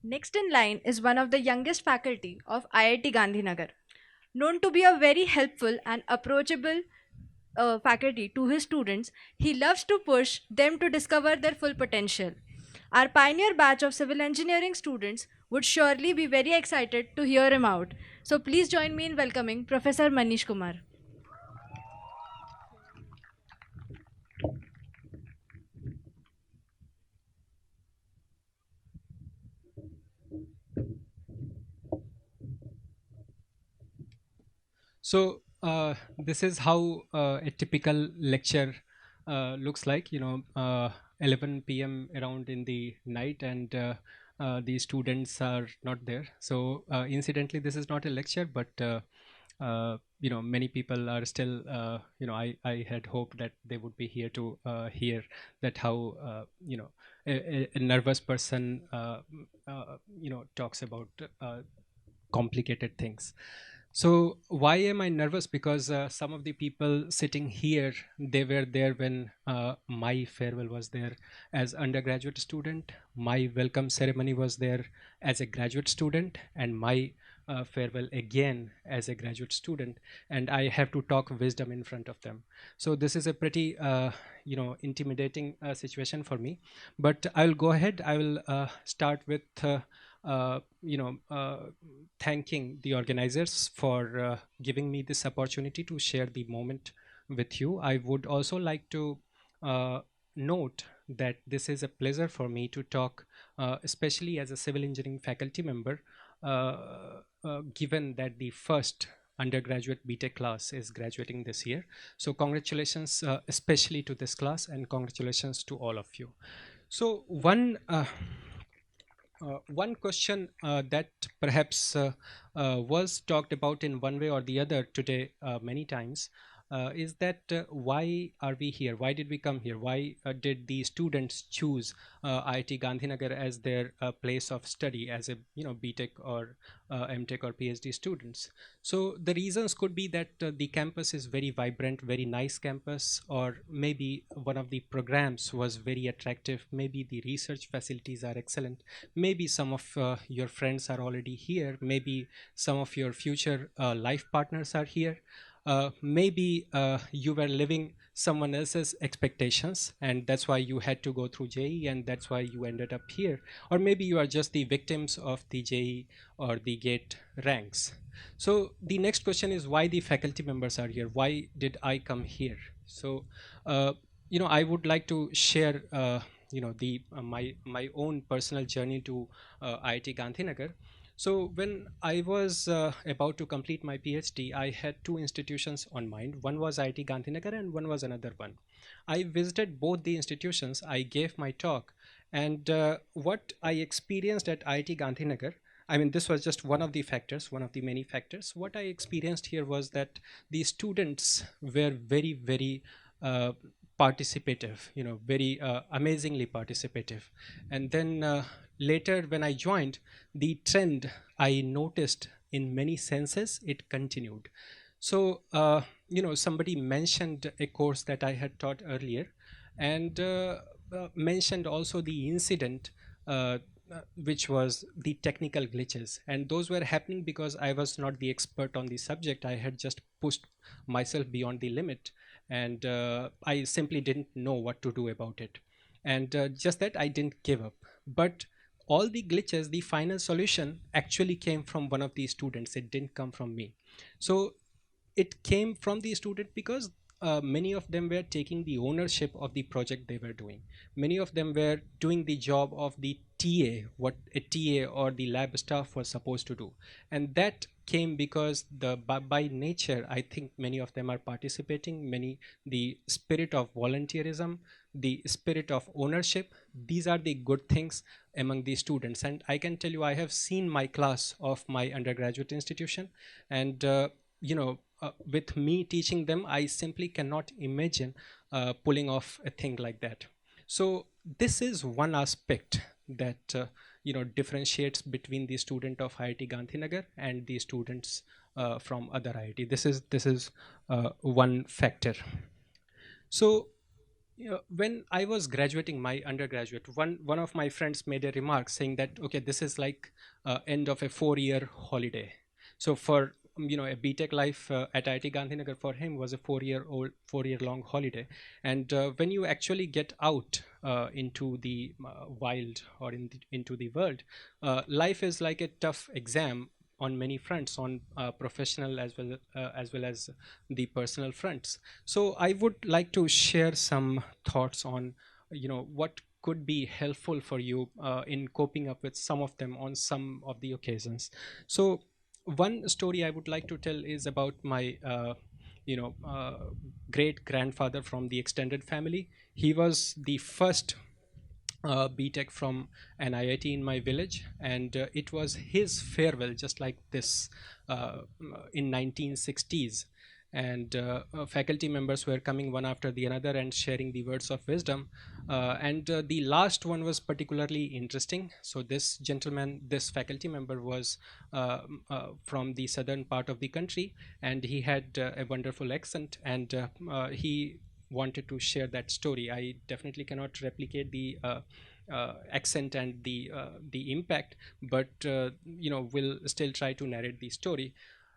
Next in line is one of the youngest faculty of IIT Gandhinagar, known to be a very helpful and approachable faculty to his students. He loves to push them to discover their full potential. Our pioneer batch of civil engineering students would surely be very excited to hear him out. So please join me in welcoming Professor Manish Kumar. So this is how a typical lecture looks like. 11 p.m. around in the night, and the students are not there. So incidentally, this is not a lecture, but many people are still. I had hoped that they would be here to hear that how a nervous person talks about complicated things. So why am I nervous? Because some of the people sitting here, they were there when my farewell was there as undergraduate student. My welcome ceremony was there as a graduate student, and my farewell again as a graduate student. And I have to talk wisdom in front of them. So this is a pretty intimidating situation for me. But I'll go ahead. I will start with. Uh, you know, uh, Thanking the organizers for giving me this opportunity to share the moment with you. I would also like to uh, note that this is a pleasure for me to talk, especially as a civil engineering faculty member, given that the first undergraduate BTech class is graduating this year. So congratulations, especially to this class, and congratulations to all of you. So one question that perhaps was talked about in one way or the other today many times is that why are we here? Why did we come here? Why did the students choose IIT Gandhinagar as their place of study as a BTech or MTech or PhD students? So the reasons could be that the campus is very vibrant, very nice campus, or maybe one of the programs was very attractive. Maybe the research facilities are excellent. Maybe some of your friends are already here. Maybe some of your future life partners are here. Maybe you were living someone else's expectations, and that's why you had to go through JE, and that's why you ended up here. Or maybe you are just the victims of the JE or the GATE ranks. So the next question is why the faculty members are here? Why did I come here? So uh, I would like to share the my own personal journey to IIT Gandhinagar. So when I was about to complete my PhD, I had two institutions on mind. One was IIT Gandhinagar and one was another one. I visited both the institutions. I gave my talk, and what I experienced at IIT Gandhinagar, I mean, this was just one of the factors, one of the many factors. What I experienced here was that the students were very, very participative, very amazingly participative. And then later, when I joined, the trend I noticed in many senses, it continued. So, somebody mentioned a course that I had taught earlier, and mentioned also the incident which was the technical glitches, and those were happening because I was not the expert on the subject. I had just pushed myself beyond the limit, and I simply didn't know what to do about it. And just that I didn't give up. But all the glitches, the final solution actually came from one of the students. It didn't come from me. So it came from the student because many of them were taking the ownership of the project they were doing. Many of them were doing the job of the TA, what a TA or the lab staff was supposed to do. And that came because by nature, I think many of them are participating. Many, the spirit of volunteerism, the spirit of ownership, these are the good things among the students. And I can tell you, I have seen my class of my undergraduate institution, and with me teaching them, I simply cannot imagine pulling off a thing like that. So this is one aspect that differentiates between the student of IIT Gandhinagar and the students from other IIT. This is one factor. So When I was graduating my undergraduate, one of my friends made a remark saying that, okay, this is like end of a 4 year holiday. So for a BTech life at IIT Gandhinagar for him was a 4 year long holiday. And when you actually get out into the wild or into the world, life is like a tough exam on many fronts, on professional as well as the personal fronts. So I would like to share some thoughts on what could be helpful for you in coping up with some of them on some of the occasions. So one story I would like to tell is about my you know uh, great grandfather from the extended family. He was the first BTech from an IIT in my village, and it was his farewell, just like this, in 1960s. And faculty members were coming one after the another and sharing the words of wisdom. And the last one was particularly interesting. So this gentleman, this faculty member, was from the southern part of the country, and he had a wonderful accent, and he wanted to share that story. I definitely cannot replicate the accent and the impact, but will still try to narrate the story.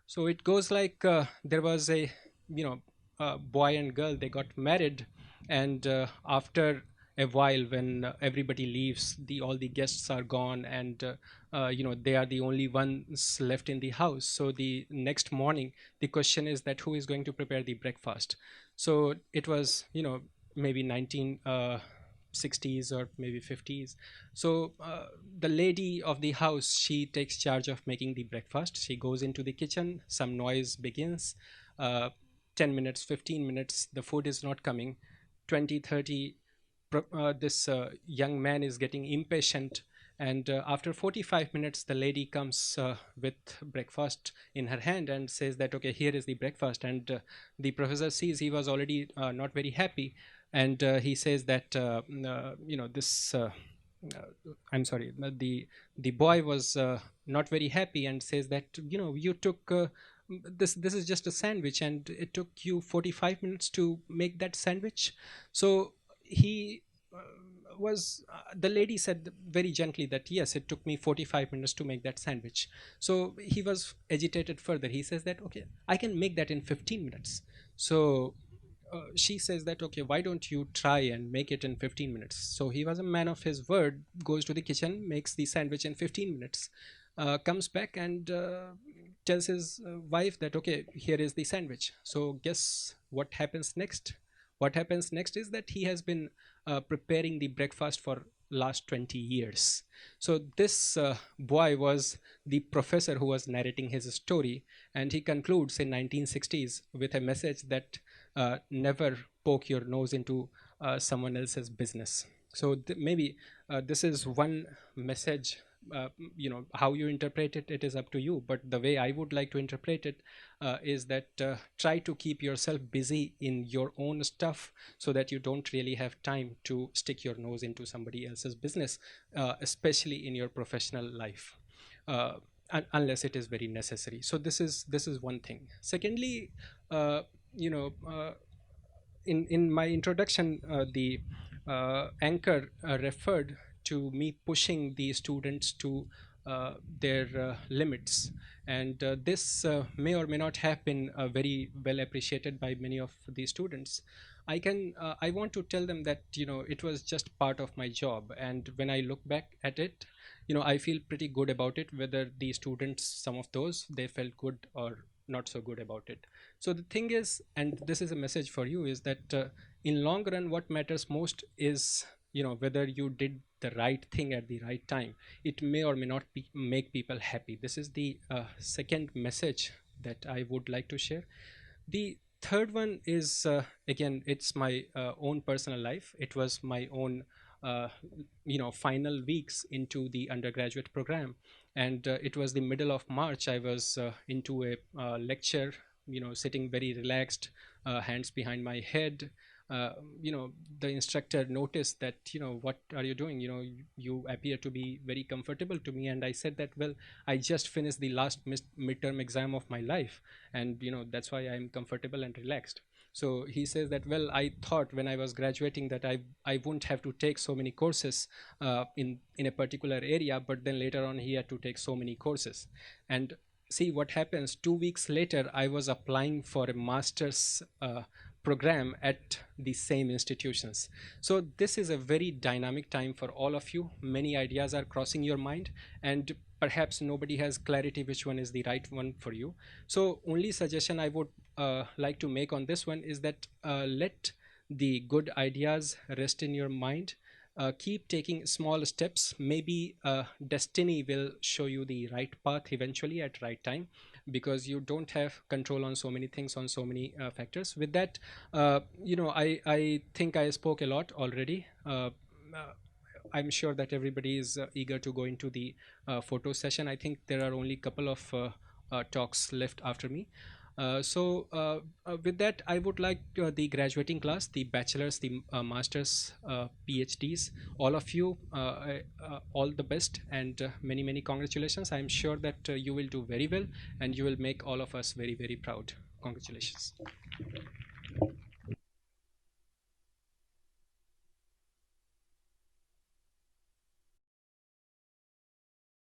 So it goes like, there was a boy and girl. They got married, and after a while, when everybody leaves, the all the guests are gone, and they are the only ones left in the house. So the next morning, the question is that who is going to prepare the breakfast. So it was maybe 1960s or maybe 50s. So the lady of the house, she takes charge of making the breakfast. She goes into the kitchen, some noise begins. uh, 10 minutes, 15 minutes, the food is not coming. 20, 30, this young man is getting impatient, and after 45 minutes the lady comes with breakfast in her hand and says that, okay, here is the breakfast. And the professor sees he was already not very happy, and he says that this I'm sorry, the boy was not very happy, and says that, you took this is just a sandwich, and it took you 45 minutes to make that sandwich. So he was the lady said very gently that, yes, it took me 45 minutes to make that sandwich. So he was agitated further. He says that, okay, I can make that in 15 minutes. So she says that, okay, why don't you try and make it in 15 minutes. So he was a man of his word, goes to the kitchen, makes the sandwich in 15 minutes, comes back and tells his wife that, okay, here is the sandwich. So guess what happens next. What happens next is that he has been preparing the breakfast for last 20 years. So this boy was the professor who was narrating his story, and he concludes in 1960s with a message that never poke your nose into someone else's business. So maybe this is one message. How you interpret it, it is up to you, but the way I would like to interpret it is that try to keep yourself busy in your own stuff, so that you don't really have time to stick your nose into somebody else's business, especially in your professional life, uh, unless it is very necessary. So this is one thing. Secondly, uh, you know in my introduction, the anchor referred to me pushing the students to their limits, and this may or may not have been very well appreciated by many of the students. I want to tell them that it was just part of my job, and when I look back at it, I feel pretty good about it. Whether the students, some of those, they felt good or not so good about it. So the thing is, and this is a message for you, is that in long run, what matters most is whether you did the right thing at the right time. It may or may not make people happy. This is the second message that I would like to share. The third one is, again, it's my own personal life. It was my own uh, final weeks into the undergraduate program, and it was the middle of March. I was into a lecture, sitting very relaxed, hands behind my head. uh, the instructor noticed that, what are you doing, you appear to be very comfortable to me. And I said that, well, I just finished the last midterm exam of my life, and that's why I'm comfortable and relaxed. So he says that, well, I thought when I was graduating that I wouldn't have to take so many courses in a particular area, but then later on he had to take so many courses. And see what happens, 2 weeks later I was applying for a master's program at the same institutions. So this is a very dynamic time for all of you. Many ideas are crossing your mind, and perhaps nobody has clarity which one is the right one for you. So only suggestion I would like to make on this one is that let the good ideas rest in your mind. Keep taking small steps. Maybe destiny will show you the right path eventually at right time, because you don't have control on so many things, on so many factors. With that, I think I spoke a lot already. Uh, I'm sure that everybody is eager to go into the photo session. I think there are only a couple of talks left after me. With that, I would like the graduating class, the bachelors, the masters, PhDs, all of you, all the best, and many, many congratulations. I'm sure that you will do very well, and you will make all of us very, very proud. Congratulations.